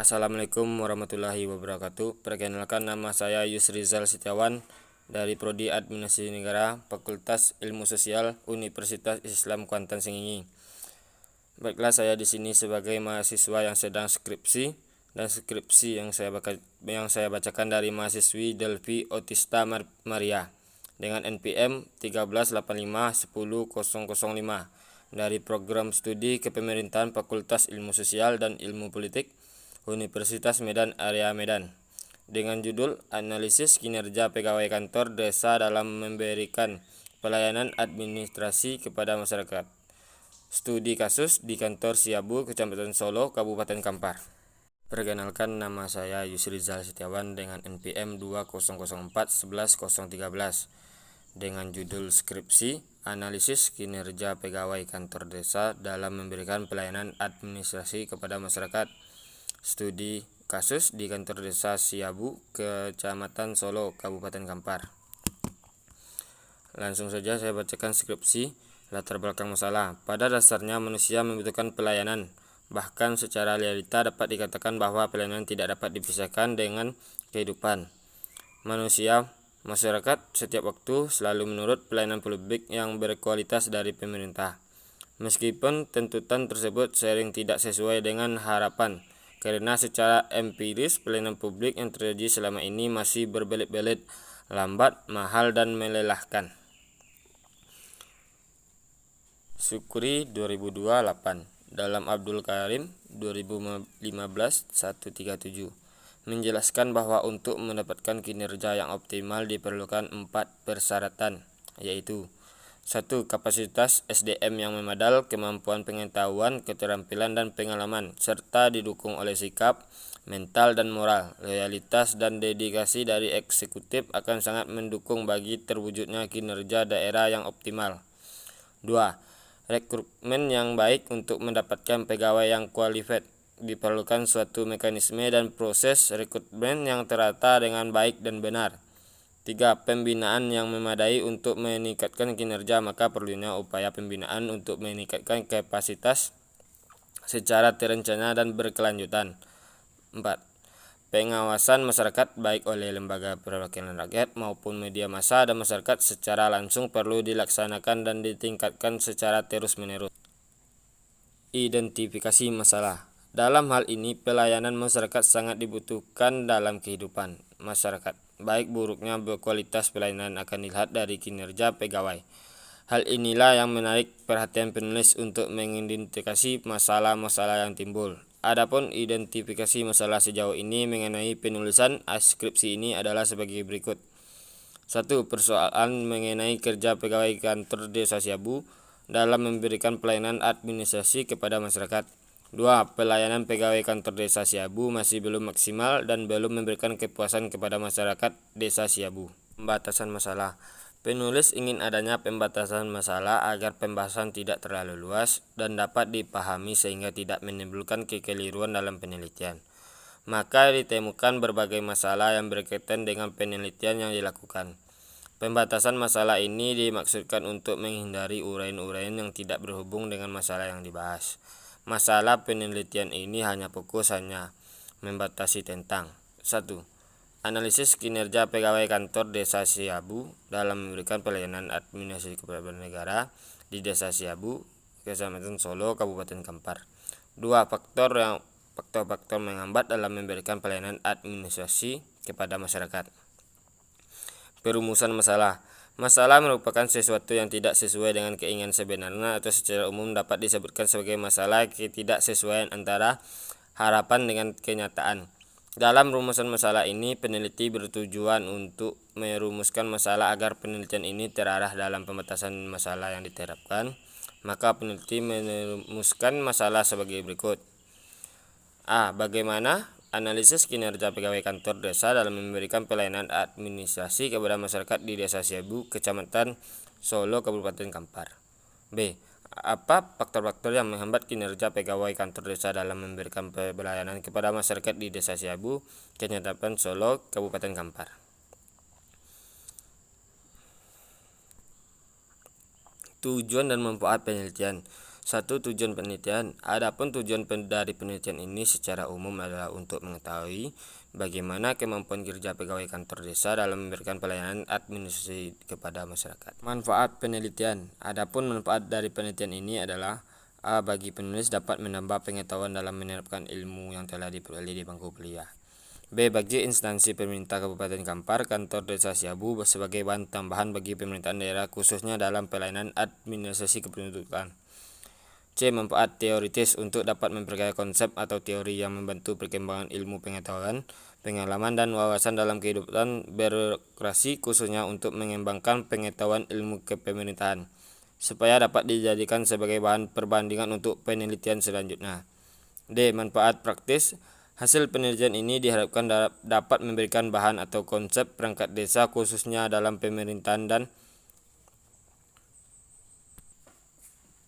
Assalamualaikum warahmatullahi wabarakatuh. Perkenalkan, nama saya Yusrizal Setiawan dari Prodi Administrasi Negara, Fakultas Ilmu Sosial, Universitas Islam Kuantan Sengingi. Baiklah, saya di sini sebagai mahasiswa yang sedang skripsi, dan skripsi yang saya bacakan dari mahasiswi Delvi Otista Maria dengan NPM 13851005 dari program studi kepemerintahan Fakultas Ilmu Sosial dan Ilmu Politik Universitas Medan Area Medan dengan judul Analisis Kinerja Pegawai Kantor Desa dalam Memberikan Pelayanan Administrasi kepada Masyarakat. Studi kasus di Kantor Siabu, Kecamatan Solo, Kabupaten Kampar. Perkenalkan, nama saya Yusrizal Setiawan dengan NPM 2004111013 dengan judul skripsi Analisis Kinerja Pegawai Kantor Desa dalam Memberikan Pelayanan Administrasi kepada Masyarakat. Studi kasus di Kantor Desa Siabu, Kecamatan Solo, Kabupaten Kampar. Langsung saja saya bacakan skripsi. Latar belakang masalah. Pada dasarnya manusia membutuhkan pelayanan. Bahkan secara realita dapat dikatakan bahwa pelayanan tidak dapat dipisahkan dengan kehidupan masyarakat setiap waktu selalu menurut pelayanan publik yang berkualitas dari pemerintah. Meskipun tuntutan tersebut sering tidak sesuai dengan harapan, karena secara empiris pelayanan publik yang terjadi selama ini masih berbelit-belit, lambat, mahal, dan melelahkan. Syukri 2028 dalam Abdul Karim 2015-137 menjelaskan bahwa untuk mendapatkan kinerja yang optimal diperlukan 4 persyaratan, yaitu 1. Kapasitas SDM yang memadai, kemampuan pengetahuan, keterampilan, dan pengalaman, serta didukung oleh sikap, mental, dan moral. Loyalitas dan dedikasi dari eksekutif akan sangat mendukung bagi terwujudnya kinerja daerah yang optimal. 2. Rekrutmen yang baik. Untuk mendapatkan pegawai yang qualified diperlukan suatu mekanisme dan proses rekrutmen yang tertata dengan baik dan benar. 3. Pembinaan yang memadai. Untuk meningkatkan kinerja maka perlunya upaya pembinaan untuk meningkatkan kapasitas secara terencana dan berkelanjutan. 4. Pengawasan masyarakat baik oleh lembaga perwakilan rakyat maupun media massa dan masyarakat secara langsung perlu dilaksanakan dan ditingkatkan secara terus-menerus. Identifikasi masalah. Dalam hal ini, pelayanan masyarakat sangat dibutuhkan dalam kehidupan masyarakat. Baik buruknya kualitas pelayanan akan dilihat dari kinerja pegawai. Hal inilah yang menarik perhatian penulis untuk mengidentifikasi masalah-masalah yang timbul. Adapun identifikasi masalah sejauh ini mengenai penulisan skripsi ini adalah sebagai berikut. 1. Persoalan mengenai kerja pegawai kantor desa Siabu dalam memberikan pelayanan administrasi kepada masyarakat. 2. Pelayanan pegawai kantor desa Siabu masih belum maksimal dan belum memberikan kepuasan kepada masyarakat desa Siabu. Pembatasan masalah. Penulis ingin adanya pembatasan masalah agar pembahasan tidak terlalu luas dan dapat dipahami sehingga tidak menimbulkan kekeliruan dalam penelitian. Maka ditemukan berbagai masalah yang berkaitan dengan penelitian yang dilakukan. Pembatasan masalah ini dimaksudkan untuk menghindari uraian-uraian yang tidak berhubung dengan masalah yang dibahas. Masalah penelitian ini hanya fokus membatasi tentang 1. Analisis kinerja pegawai kantor desa Siabu dalam memberikan pelayanan administrasi kepada negara di desa Siabu, Kecamatan Solo, Kabupaten Kampar. 2. Faktor-faktor menghambat dalam memberikan pelayanan administrasi kepada masyarakat. Perumusan masalah. Masalah merupakan sesuatu yang tidak sesuai dengan keinginan sebenarnya atau secara umum dapat disebutkan sebagai masalah ketidaksesuaian antara harapan dengan kenyataan. Dalam rumusan masalah ini, peneliti bertujuan untuk merumuskan masalah agar penelitian ini terarah dalam pembatasan masalah yang diterapkan. Maka peneliti merumuskan masalah sebagai berikut. A. Bagaimana analisis kinerja pegawai kantor desa dalam memberikan pelayanan administrasi kepada masyarakat di desa Siabu, Kecamatan Solo, Kabupaten Kampar. B. Apa faktor-faktor yang menghambat kinerja pegawai kantor desa dalam memberikan pelayanan kepada masyarakat di desa Siabu, Kecamatan Solo, Kabupaten Kampar. Tujuan dan manfaat penelitian. Satu, tujuan penelitian. Adapun tujuan dari penelitian ini secara umum adalah untuk mengetahui bagaimana kemampuan kerja pegawai kantor desa dalam memberikan pelayanan administrasi kepada masyarakat. Manfaat penelitian. Adapun manfaat dari penelitian ini adalah A. Bagi penulis dapat menambah pengetahuan dalam menerapkan ilmu yang telah diperoleh di bangku kuliah. B. Bagi instansi pemerintah Kabupaten Kampar, kantor desa Siabu sebagai bahan tambahan bagi pemerintahan daerah khususnya dalam pelayanan administrasi kependudukan. C. Manfaat teoritis untuk dapat memperkaya konsep atau teori yang membantu perkembangan ilmu pengetahuan, pengalaman, dan wawasan dalam kehidupan birokrasi khususnya untuk mengembangkan pengetahuan ilmu kepemerintahan supaya dapat dijadikan sebagai bahan perbandingan untuk penelitian selanjutnya. D. Manfaat praktis. Hasil penelitian ini diharapkan dapat memberikan bahan atau konsep perangkat desa khususnya dalam pemerintahan dan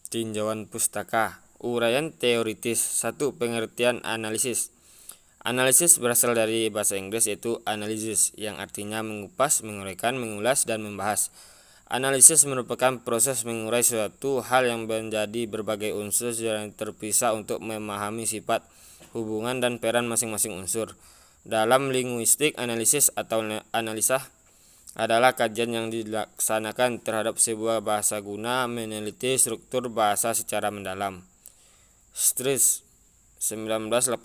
tinjauan pustaka. Uraian teoritis. 1. Pengertian analisis. Analisis berasal dari bahasa Inggris yaitu analysis yang artinya mengupas, menguraikan, mengulas, dan membahas. Analisis merupakan proses mengurai suatu hal yang menjadi berbagai unsur yang terpisah untuk memahami sifat, hubungan, dan peran masing-masing unsur. Dalam linguistik, analisis atau analisa adalah kajian yang dilaksanakan terhadap sebuah bahasa guna meneliti struktur bahasa secara mendalam. Stris 1985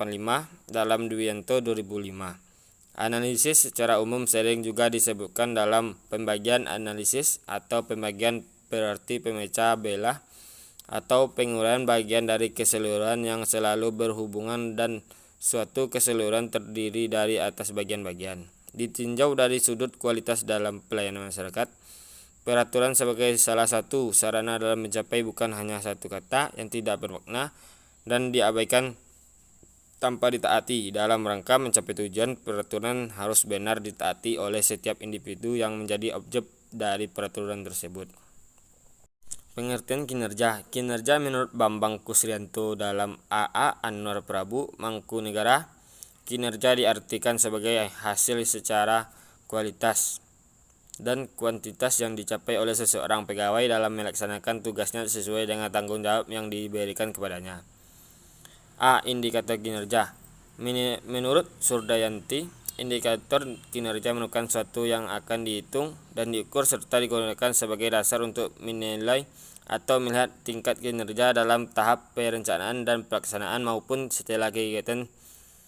dalam Dwianto 2005. Analisis secara umum sering juga disebutkan dalam pembagian analisis atau pembagian berarti pemecah belah atau penguraian bagian dari keseluruhan yang selalu berhubungan dan suatu keseluruhan terdiri dari atas bagian-bagian. Ditinjau dari sudut kualitas dalam pelayanan masyarakat, peraturan sebagai salah satu sarana dalam mencapai bukan hanya satu kata yang tidak bermakna dan diabaikan tanpa ditaati. Dalam rangka mencapai tujuan, peraturan harus benar ditaati oleh setiap individu yang menjadi objek dari peraturan tersebut. Pengertian kinerja. Kinerja menurut Bambang Kusrianto dalam A.A. Anwar Prabu Mangkunegara, kinerja diartikan sebagai hasil secara kualitas dan kuantitas yang dicapai oleh seseorang pegawai dalam melaksanakan tugasnya sesuai dengan tanggung jawab yang diberikan kepadanya. A. Indikator kinerja. Menurut Surdayanti, indikator kinerja merupakan suatu yang akan dihitung dan diukur serta digunakan sebagai dasar untuk menilai atau melihat tingkat kinerja dalam tahap perencanaan dan pelaksanaan maupun setelah kegiatan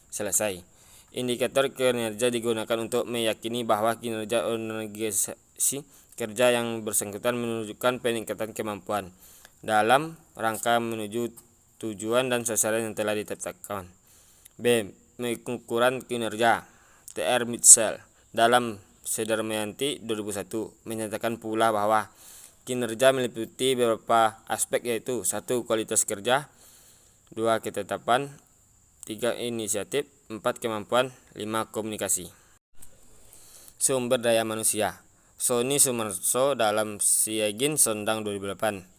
selesai. Indikator kinerja digunakan untuk meyakini bahwa kinerja organisasi kerja yang bersangkutan menunjukkan peningkatan kemampuan dalam rangka menuju tujuan dan sasaran yang telah ditetapkan. B. Pengukuran kinerja. T.R. Mitchell dalam Sedermayanti 2001 menyatakan pula bahwa kinerja meliputi beberapa aspek yaitu 1. Kualitas kerja, 2. Ketetapan, 3. Inisiatif, 4. Kemampuan, 5. Komunikasi. Sumber daya manusia. Sony Sumarso dalam Siagin Sondang 2008.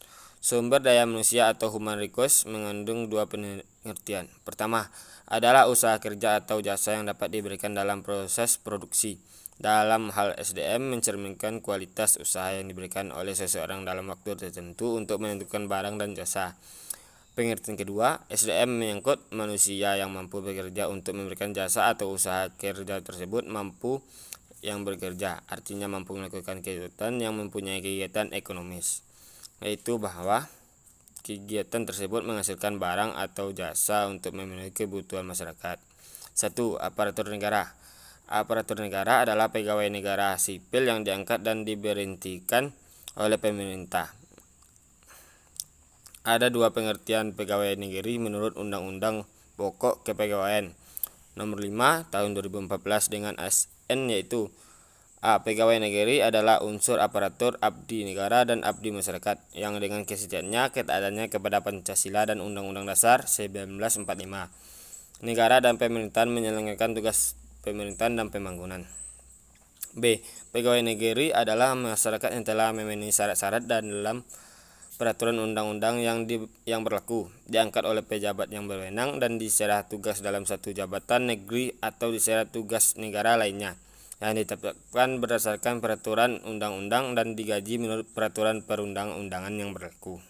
Sumber daya manusia atau human resource mengandung dua pengertian. Pertama, adalah usaha kerja atau jasa yang dapat diberikan dalam proses produksi. Dalam hal SDM mencerminkan kualitas usaha yang diberikan oleh seseorang dalam waktu tertentu untuk menentukan barang dan jasa. Pengertian kedua, SDM menyangkut manusia yang mampu bekerja untuk memberikan jasa atau usaha kerja tersebut mampu yang bekerja, artinya mampu melakukan kegiatan yang mempunyai kegiatan ekonomis, yaitu bahwa kegiatan tersebut menghasilkan barang atau jasa untuk memenuhi kebutuhan masyarakat. 1. Aparatur negara. Aparatur negara adalah pegawai negara sipil yang diangkat dan diberhentikan oleh pemerintah. Ada dua pengertian pegawai negeri menurut Undang-Undang Pokok Kepegawaian Nomor 5 Tahun 2014 dengan ASN, yaitu A. Pegawai negeri adalah unsur aparatur abdi negara dan abdi masyarakat yang dengan kesetiaannya ketaatannya kepada Pancasila dan Undang-Undang Dasar 1945, negara dan pemerintahan menyelenggarakan tugas pemerintahan dan pembangunan. B. Pegawai negeri adalah masyarakat yang telah memenuhi syarat-syarat dan dalam peraturan undang-undang yang berlaku, diangkat oleh pejabat yang berwenang dan diserah tugas dalam satu jabatan negeri atau diserah tugas negara lainnya yang ditetapkan berdasarkan peraturan undang-undang dan digaji menurut peraturan perundang-undangan yang berlaku.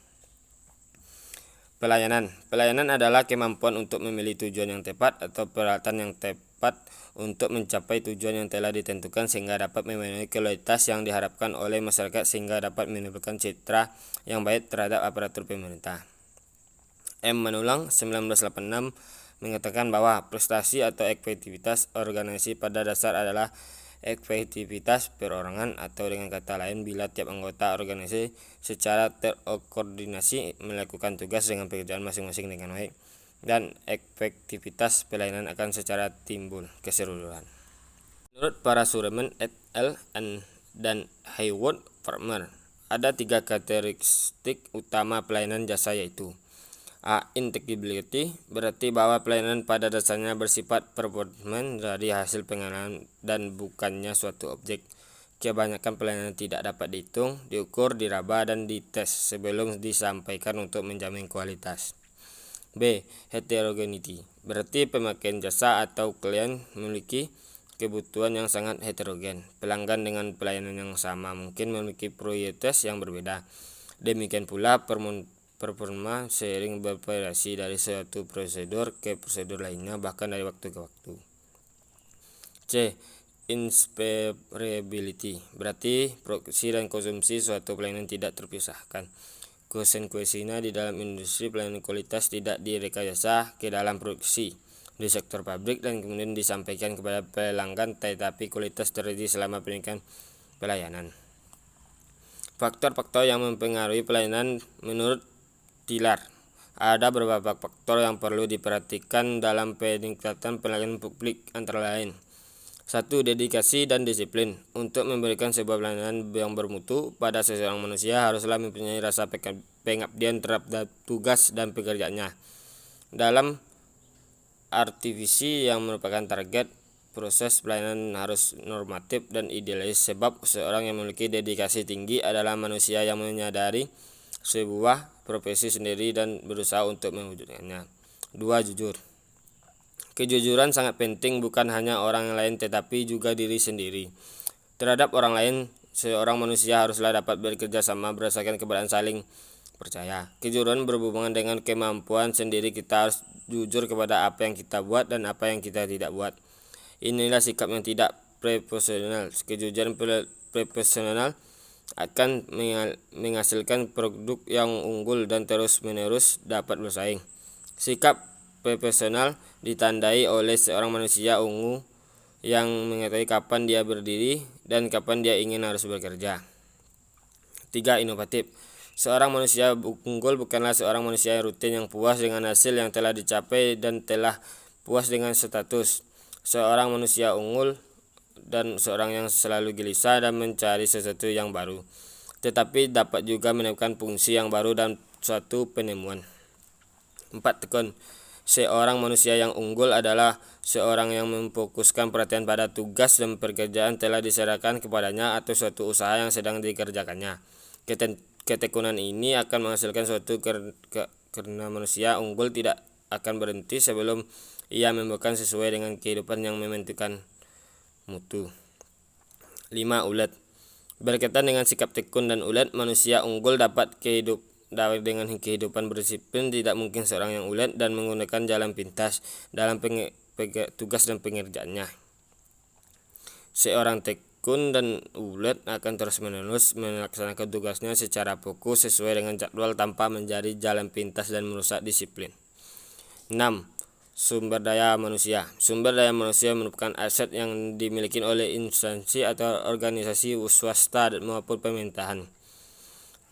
Pelayanan. Pelayanan adalah kemampuan untuk memilih tujuan yang tepat atau peralatan yang tepat untuk mencapai tujuan yang telah ditentukan sehingga dapat memenuhi kualitas yang diharapkan oleh masyarakat sehingga dapat menimbulkan citra yang baik terhadap aparatur pemerintah. M. Manulang 1986 mengatakan bahwa prestasi atau efektivitas organisasi pada dasar adalah efektivitas perorangan, atau dengan kata lain bila tiap anggota organisasi secara terkoordinasi melakukan tugas dengan pekerjaan masing-masing dengan baik, dan efektivitas pelayanan akan secara timbul keseluruhan. Menurut Parasureman et al. Dan Haywood Farmer, ada 3 karakteristik utama pelayanan jasa, yaitu A. Integrity, berarti bahwa pelayanan pada dasarnya bersifat performa dari hasil pengalaman dan bukannya suatu objek. Kebanyakan pelayanan tidak dapat dihitung, diukur, diraba, dan dites sebelum disampaikan untuk menjamin kualitas. B. Heterogeneity, berarti pemakaian jasa atau klien memiliki kebutuhan yang sangat heterogen. Pelanggan dengan pelayanan yang sama mungkin memiliki prioritas yang berbeda. Demikian pula performa sering bervariasi dari suatu prosedur ke prosedur lainnya, bahkan dari waktu ke waktu. C. Inseparability, berarti produksi dan konsumsi suatu pelayanan tidak terpisahkan. Konsekuensinya di dalam industri pelayanan kualitas tidak direkayasa ke dalam produksi di sektor pabrik dan kemudian disampaikan kepada pelanggan, tetapi kualitas terjadi selama pendidikan pelayanan. Faktor-faktor yang mempengaruhi pelayanan menurut Tiller. Ada beberapa faktor yang perlu diperhatikan dalam peningkatan pelayanan publik, antara lain: 1. Dedikasi dan disiplin. Untuk memberikan sebuah pelayanan yang bermutu pada seseorang manusia haruslah mempunyai rasa pengabdian terhadap tugas dan pekerjaannya. Dalam artivisi yang merupakan target, proses pelayanan harus normatif dan idealis, sebab seorang yang memiliki dedikasi tinggi adalah manusia yang menyadari sebuah profesi sendiri dan berusaha untuk mewujudkannya. 2. Jujur. Kejujuran sangat penting, bukan hanya orang lain tetapi juga diri sendiri. Terhadap orang lain, seorang manusia haruslah dapat bekerja sama berdasarkan keberadaan saling percaya. Kejujuran berhubungan dengan kemampuan sendiri. Kita harus jujur kepada apa yang kita buat dan apa yang kita tidak buat. Inilah sikap yang tidak profesional. Kejujuran profesional akan menghasilkan produk yang unggul dan terus-menerus dapat bersaing. Sikap profesional ditandai oleh seorang manusia ungu yang mengetahui kapan dia berdiri dan kapan dia ingin harus bekerja. 3. Inovatif. Seorang manusia unggul bukanlah seorang manusia yang rutin, yang puas dengan hasil yang telah dicapai dan telah puas dengan status. Seorang manusia unggul dan seorang yang selalu gelisah dan mencari sesuatu yang baru, tetapi dapat juga menemukan fungsi yang baru dan suatu penemuan. 4. Tekun. Seorang manusia yang unggul adalah seorang yang memfokuskan perhatian pada tugas dan pekerjaan telah diserahkan kepadanya atau suatu usaha yang sedang dikerjakannya. Ketekunan ini akan menghasilkan suatu karena manusia unggul tidak akan berhenti sebelum ia membuat sesuai dengan kehidupan yang menentukan mutu. 5. Ulet. Berkaitan dengan sikap tekun dan ulet, manusia unggul dapat dengan kehidupan berdisiplin. Tidak mungkin seorang yang ulet dan menggunakan jalan pintas dalam tugas dan pengerjaannya. Seorang tekun dan ulet akan terus-menerus melaksanakan tugasnya secara fokus sesuai dengan jadwal tanpa menjadi jalan pintas dan merusak disiplin. 6. Sumber daya manusia. Sumber daya manusia merupakan aset yang dimiliki oleh instansi atau organisasi swasta maupun pemerintahan.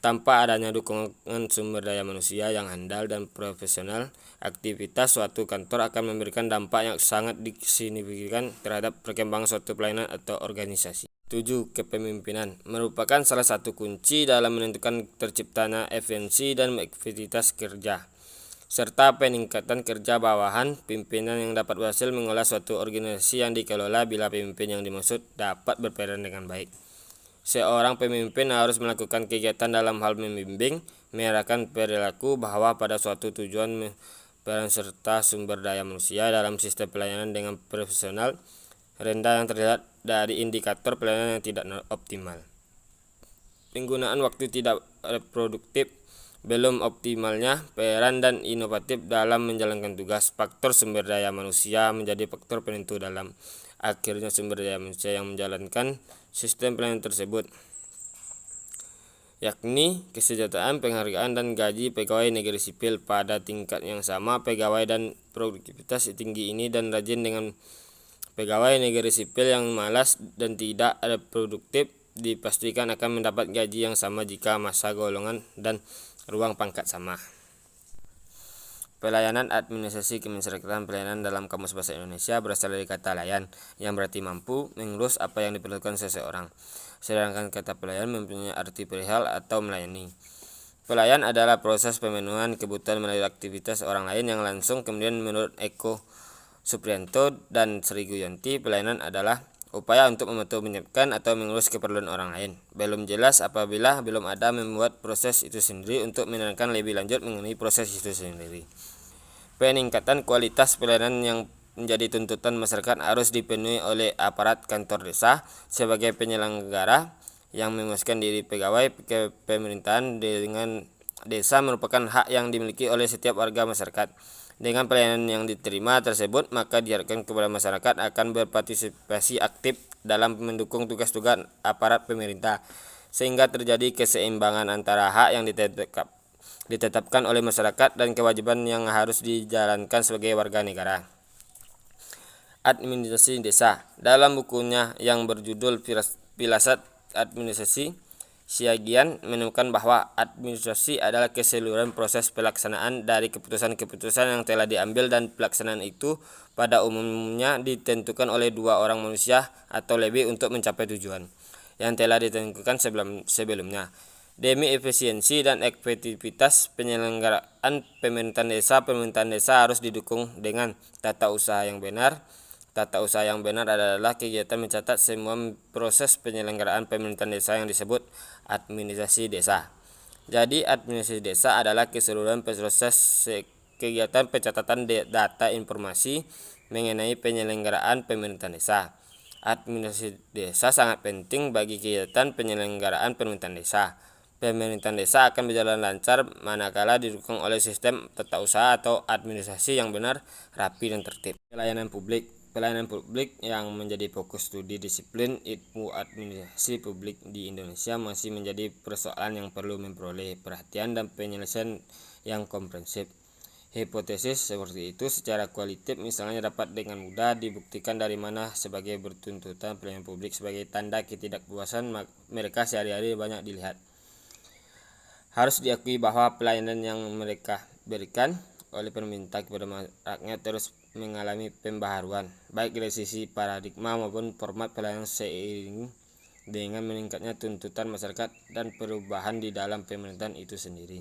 Tanpa adanya dukungan sumber daya manusia yang handal dan profesional, aktivitas suatu kantor akan memberikan dampak yang sangat signifikan terhadap perkembangan suatu pelayanan atau organisasi. 7. Kepemimpinan merupakan salah satu kunci dalam menentukan terciptanya efisiensi dan efektivitas kerja, serta peningkatan kerja bawahan. Pimpinan yang dapat berhasil mengolah suatu organisasi yang dikelola bila pemimpin yang dimaksud dapat berperan dengan baik. Seorang pemimpin harus melakukan kegiatan dalam hal membimbing, mengarahkan perilaku, bahwa pada suatu tujuan peran serta sumber daya manusia dalam sistem pelayanan dengan profesional rendah yang terlihat dari indikator pelayanan yang tidak optimal. Penggunaan waktu tidak produktif belum optimalnya peran dan inovatif dalam menjalankan tugas. Faktor sumber daya manusia menjadi faktor penentu dalam akhirnya sumber daya manusia yang menjalankan sistem pelayanan tersebut, yakni kesejahteraan, penghargaan, dan gaji pegawai negeri sipil pada tingkat yang sama. Pegawai dan produktivitas tinggi ini dan rajin dengan pegawai negeri sipil yang malas dan tidak ada produktif dipastikan akan mendapat gaji yang sama jika masa golongan dan ruang pangkat sama. Pelayanan administrasi kemasyarakatan. Pelayanan dalam Kamus Bahasa Indonesia berasal dari kata layan, yang berarti mampu mengurus apa yang diperlukan seseorang. Sedangkan kata pelayan mempunyai arti perihal atau melayani. Pelayan adalah proses pemenuhan kebutuhan melalui aktivitas orang lain yang langsung. Kemudian menurut Eko Supriyanto dan Sri Guyanti, pelayanan adalah upaya untuk membantu, menyiapkan, atau mengurus keperluan orang lain. Belum jelas apabila belum ada membuat proses itu sendiri untuk menerangkan lebih lanjut mengenai proses itu sendiri. Peningkatan kualitas pelayanan yang menjadi tuntutan masyarakat harus dipenuhi oleh aparat kantor desa sebagai penyelenggara yang memuaskan diri. Pegawai pemerintahan dengan desa merupakan hak yang dimiliki oleh setiap warga masyarakat. Dengan pelayanan yang diterima tersebut, maka diharapkan kepada masyarakat akan berpartisipasi aktif dalam mendukung tugas-tugas aparat pemerintah, sehingga terjadi keseimbangan antara hak yang ditetapkan oleh masyarakat dan kewajiban yang harus dijalankan sebagai warga negara. Administrasi desa. Dalam bukunya yang berjudul Pilasat Administrasi, Siagian menemukan bahwa administrasi adalah keseluruhan proses pelaksanaan dari keputusan-keputusan yang telah diambil, dan pelaksanaan itu pada umumnya ditentukan oleh dua orang manusia atau lebih untuk mencapai tujuan yang telah ditentukan sebelumnya. Demi efisiensi dan efektivitas penyelenggaraan pemerintahan desa harus didukung dengan tata usaha yang benar. Tata usaha yang benar adalah kegiatan mencatat semua proses penyelenggaraan pemerintahan desa yang disebut administrasi desa. Jadi administrasi desa adalah keseluruhan proses kegiatan pencatatan data informasi mengenai penyelenggaraan pemerintahan desa. Administrasi desa sangat penting bagi kegiatan penyelenggaraan pemerintahan desa. Pemerintahan desa akan berjalan lancar manakala didukung oleh sistem tata usaha atau administrasi yang benar, rapi, dan tertib. Pelayanan publik. Pelayanan publik yang menjadi fokus studi disiplin ilmu administrasi publik di Indonesia masih menjadi persoalan yang perlu memperoleh perhatian dan penyelesaian yang komprehensif. Hipotesis seperti itu secara kualitatif misalnya dapat dengan mudah dibuktikan dari mana sebagai bertuntutan pelayanan publik sebagai tanda ketidakpuasan mereka sehari-hari banyak dilihat. Harus diakui bahwa pelayanan yang mereka berikan oleh pemerintah kepada rakyat terus mengalami pembaharuan, baik dari sisi paradigma maupun format pelayanan, seiring dengan meningkatnya tuntutan masyarakat dan perubahan di dalam pemerintahan itu sendiri.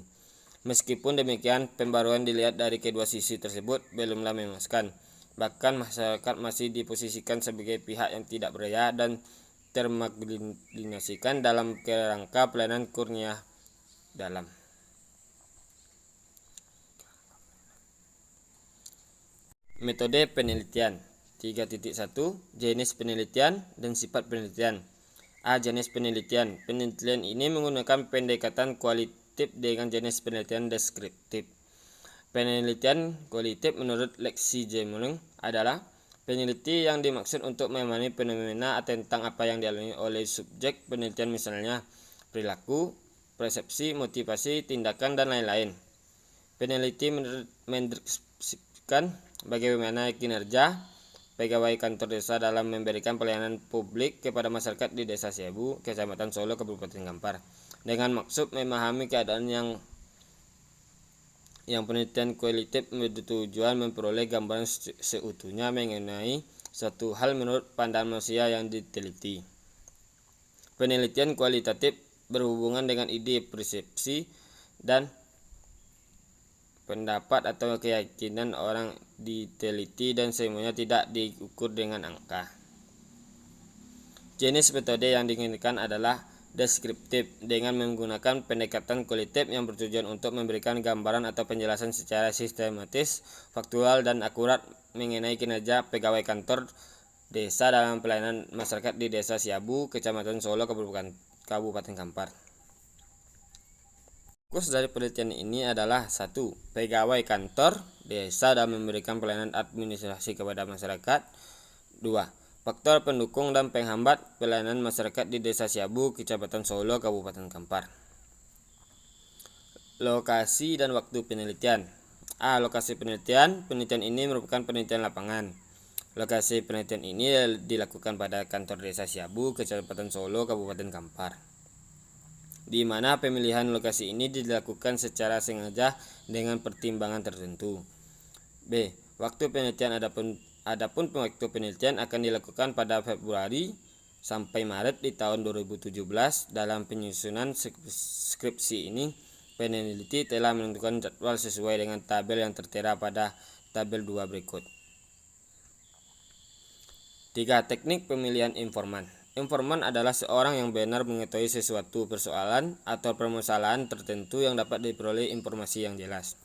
Meskipun demikian, pembaruan dilihat dari kedua sisi tersebut belumlah memuaskan. Bahkan masyarakat masih diposisikan sebagai pihak yang tidak berdaya dan termarginalisasikan dalam kerangka pelayanan kurnia dalam. Metode penelitian 3.1 Jenis penelitian dan sifat penelitian. A. Jenis penelitian. Penelitian ini menggunakan pendekatan kualitatif dengan jenis penelitian deskriptif. Penelitian kualitatif menurut Lexi Gemling adalah peneliti yang dimaksud untuk memahami fenomena tentang apa yang dialami oleh subjek penelitian, misalnya perilaku, persepsi, motivasi, tindakan, dan lain-lain. Peneliti mendeskripsikan bagaimana kinerja pegawai kantor desa dalam memberikan pelayanan publik kepada masyarakat di Desa Siabu, Kecamatan Solo, Kabupaten Kampar, dengan maksud memahami keadaan yang penelitian kualitatif bertujuan memperoleh gambaran seutuhnya mengenai suatu hal menurut pandangan manusia yang diteliti. Penelitian kualitatif berhubungan dengan ide, persepsi, dan pendapat atau keyakinan orang diteliti, dan semuanya tidak diukur dengan angka. Jenis metode yang digunakan adalah deskriptif dengan menggunakan pendekatan kualitatif yang bertujuan untuk memberikan gambaran atau penjelasan secara sistematis, faktual, dan akurat mengenai kinerja pegawai kantor desa dalam pelayanan masyarakat di Desa Siabu, Kecamatan Solo, Kabupaten Kampar. Fokus dari penelitian ini adalah 1. Pegawai kantor desa dalam memberikan pelayanan administrasi kepada masyarakat. 2. Faktor pendukung dan penghambat pelayanan masyarakat di Desa Siabu, Kecamatan Solo, Kabupaten Kampar. Lokasi dan waktu penelitian. A. Lokasi penelitian. Penelitian ini merupakan penelitian lapangan. Lokasi penelitian ini dilakukan pada kantor Desa Siabu, Kecamatan Solo, Kabupaten Kampar, di mana pemilihan lokasi ini dilakukan secara sengaja dengan pertimbangan tertentu. B. Waktu penelitian. Adapun waktu penelitian akan dilakukan pada Februari sampai Maret di tahun 2017. Dalam penyusunan skripsi ini, peneliti telah menentukan jadwal sesuai dengan tabel yang tertera pada tabel 2 berikut. 3. Teknik pemilihan informan. Informan adalah seorang yang benar mengetahui sesuatu persoalan atau permasalahan tertentu yang dapat diperoleh informasi yang jelas,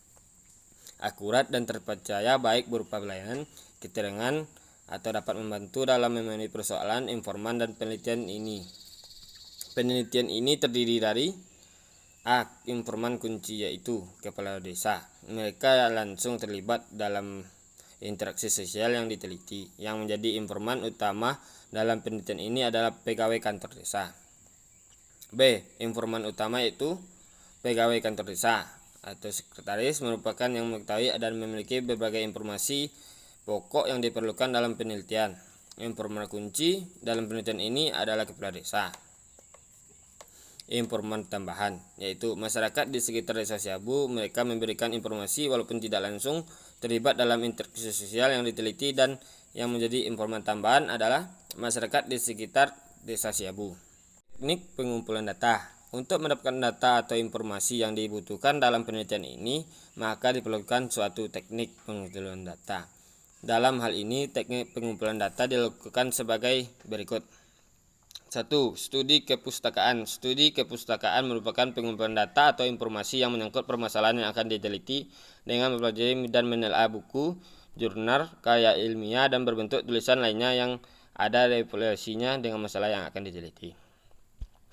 akurat dan terpercaya, baik berupa pelayanan, keterangan, atau dapat membantu dalam memenuhi persoalan informan. Dan penelitian ini terdiri dari A. Informan kunci, yaitu kepala desa. Mereka langsung terlibat dalam interaksi sosial yang diteliti. Yang menjadi informan utama dalam penelitian ini adalah pegawai kantor desa. B. Informan utama yaitu pegawai kantor desa atau sekretaris, merupakan yang mengetahui dan memiliki berbagai informasi pokok yang diperlukan dalam penelitian. Informan kunci dalam penelitian ini adalah kepala desa. Informan tambahan yaitu masyarakat di sekitar Desa Siabu. Mereka memberikan informasi walaupun tidak langsung terlibat dalam interaksi sosial yang diteliti. Dan yang menjadi informan tambahan adalah masyarakat di sekitar Desa Siabu. Teknik pengumpulan data. Untuk mendapatkan data atau informasi yang dibutuhkan dalam penelitian ini, maka diperlukan suatu teknik pengumpulan data. Dalam hal ini, teknik pengumpulan data dilakukan sebagai berikut. 1. Studi kepustakaan. Studi kepustakaan merupakan pengumpulan data atau informasi yang menyangkut permasalahan yang akan diteliti dengan mempelajari dan menelaah buku, jurnal, karya ilmiah, dan berbentuk tulisan lainnya yang ada relasinya dengan masalah yang akan diteliti.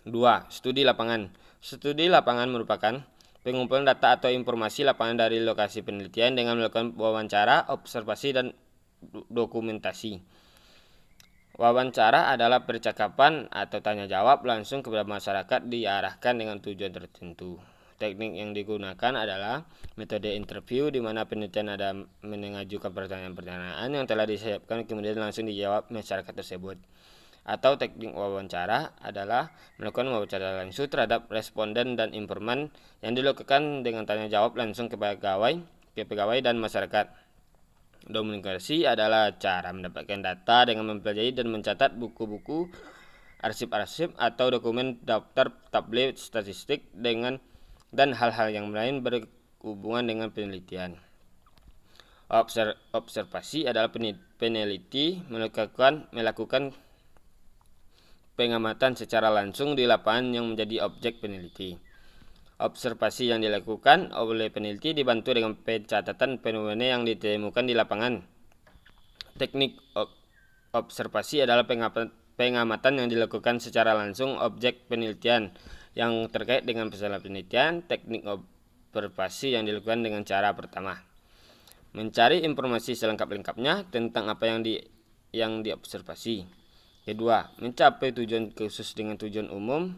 2. Studi lapangan. Studi lapangan merupakan pengumpulan data atau informasi lapangan dari lokasi penelitian dengan melakukan wawancara, observasi, dan dokumentasi. Wawancara adalah percakapan atau tanya jawab langsung kepada masyarakat diarahkan dengan tujuan tertentu. Teknik yang digunakan adalah metode interview, di mana penelitian ada mengajukan pertanyaan-pertanyaan yang telah disiapkan kemudian langsung dijawab masyarakat tersebut. Atau teknik wawancara adalah melakukan wawancara langsung terhadap responden dan informan yang dilakukan dengan tanya jawab langsung ke pegawai dan masyarakat. Dokumentasi adalah cara mendapatkan data dengan mempelajari dan mencatat buku-buku, arsip-arsip atau dokumen daftar tabel statistik dan hal-hal yang lain berhubungan dengan penelitian. Observasi adalah peneliti melakukan pengamatan secara langsung di lapangan yang menjadi objek peneliti. Observasi yang dilakukan oleh peneliti dibantu dengan pencatatan fenomena yang ditemukan di lapangan. Teknik observasi adalah pengamatan yang dilakukan secara langsung objek penelitian yang terkait dengan masalah penelitian. Teknik observasi yang dilakukan dengan cara pertama, mencari informasi selengkap-lengkapnya tentang apa yang diobservasi. Kedua, mencapai tujuan khusus dengan tujuan umum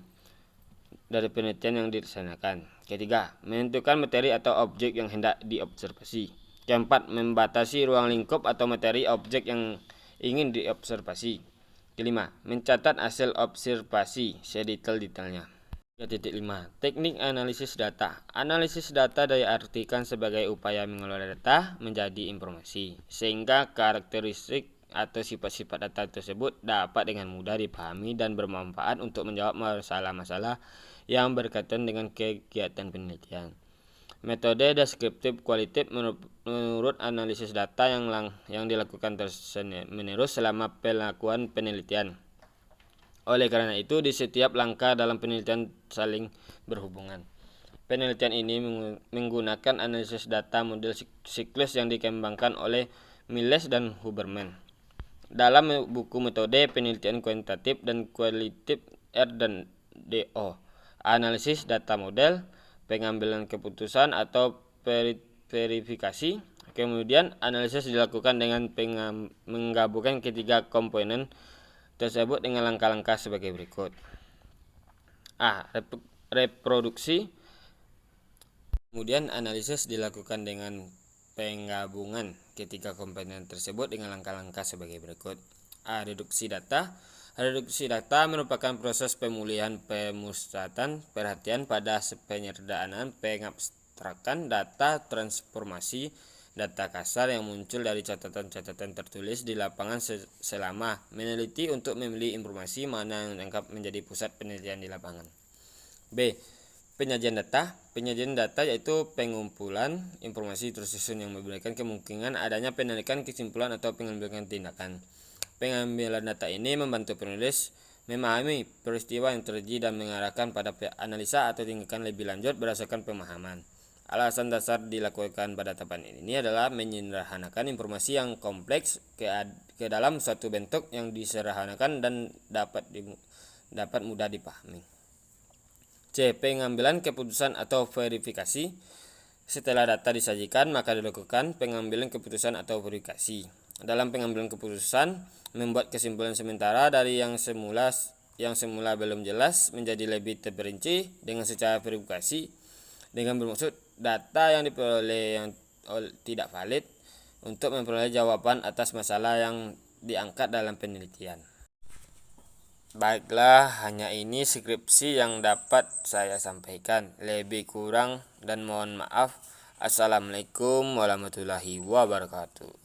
dari penelitian yang dilaksanakan. Ketiga, menentukan materi atau objek yang hendak diobservasi. Keempat, membatasi ruang lingkup atau materi objek yang ingin diobservasi. Kelima, mencatat hasil observasi sedetail-detailnya. 3.5. Teknik analisis data. Analisis data diartikan sebagai upaya mengelola data menjadi informasi, sehingga karakteristik atau sifat-sifat data tersebut dapat dengan mudah dipahami dan bermanfaat untuk menjawab masalah-masalah yang berkaitan dengan kegiatan penelitian. Metode deskriptif kualitatif menurut analisis data yang dilakukan terus-menerus selama pelakuan penelitian. Oleh karena itu, di setiap langkah dalam penelitian saling berhubungan. Penelitian ini menggunakan analisis data model siklus yang dikembangkan oleh Miles dan Huberman. Dalam buku metode penelitian kuantitatif dan kualitatif R dan DO, analisis data model, pengambilan keputusan atau verifikasi. Kemudian analisis dilakukan dengan menggabungkan ketiga komponen tersebut dengan langkah-langkah sebagai berikut. A. Reproduksi. Kemudian analisis dilakukan dengan penggabungan ketiga komponen tersebut dengan langkah-langkah sebagai berikut. A. Reduksi data. Reduksi data merupakan proses pemulihan pemusatan perhatian pada penyederhanaan pengabstrakan data, transformasi data kasar yang muncul dari catatan-catatan tertulis di lapangan selama meneliti untuk memilih informasi mana yang dianggap menjadi pusat penelitian di lapangan. B. Penyajian data. Penyajian data yaitu pengumpulan informasi tersusun yang memberikan kemungkinan adanya penarikan kesimpulan atau pengambilan tindakan. Pengambilan data ini membantu penulis memahami peristiwa yang terjadi dan mengarahkan pada analisa atau tindakan lebih lanjut berdasarkan pemahaman. Alasan dasar dilakukan pada tahapan ini adalah menyederhanakan informasi yang kompleks ke dalam suatu bentuk yang disederhanakan dan dapat mudah dipahami. C. Pengambilan keputusan atau verifikasi. Setelah data disajikan, maka dilakukan pengambilan keputusan atau verifikasi. Dalam pengambilan keputusan, membuat kesimpulan sementara dari yang semula belum jelas menjadi lebih terperinci dengan secara verifikasi, dengan bermaksud data yang diperoleh yang tidak valid untuk memperoleh jawaban atas masalah yang diangkat dalam penelitian. Baiklah, hanya ini skripsi yang dapat saya sampaikan. Lebih kurang dan mohon maaf. Assalamualaikum warahmatullahi wabarakatuh.